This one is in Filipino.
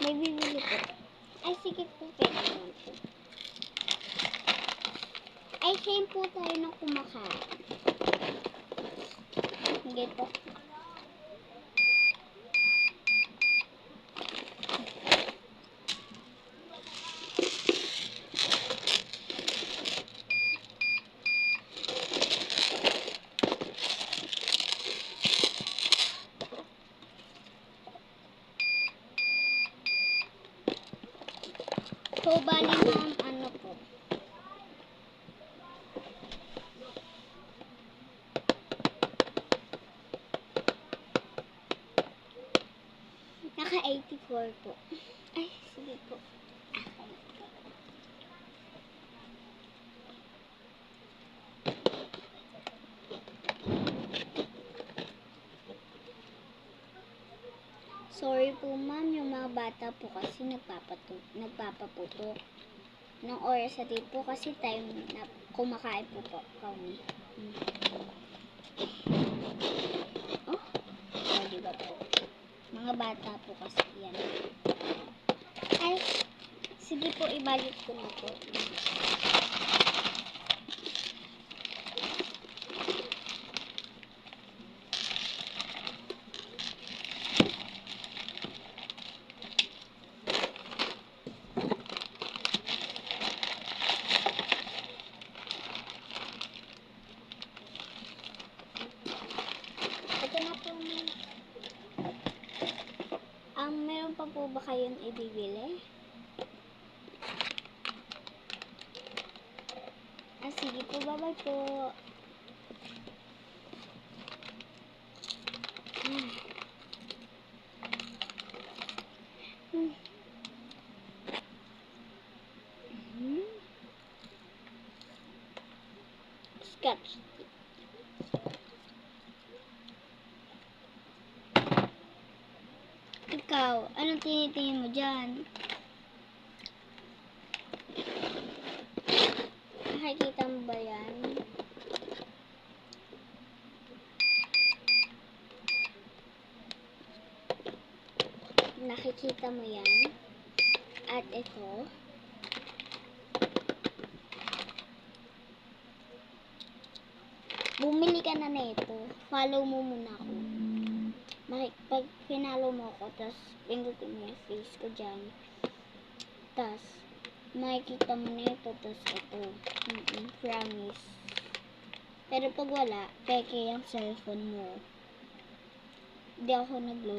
May bibili po. Ay, sige po, pwede naman po. Ay, same po tayo ng kumakain. Sige po. So, bali ma'am, ano po? Naka 84 po. Ay, sige po. Sorry po ma'am, yung mga bata po kasi nagpapaputok ng oras sa din po kasi time na kumakain po kami. Oh, diba po? Mga bata po kasi yan. Ay, sige po, ibalik ko na po. Ito na po. Meron pa po ba kayong ibibili? Sige po, bye-bye po. Scotch. Ikaw, anong tinitingin mo dyan? Nakikita mo ba yan? Nakikita mo yan? At ito, bumili ka na nito. Follow mo muna ako. Pag pinalo mo ako, tapos pindutin mo yung face ko dyan. Tapos, makikita mo na ito, tapos ito. Promise. Pero pag wala, peke yung cellphone mo. Hindi ako naglolo.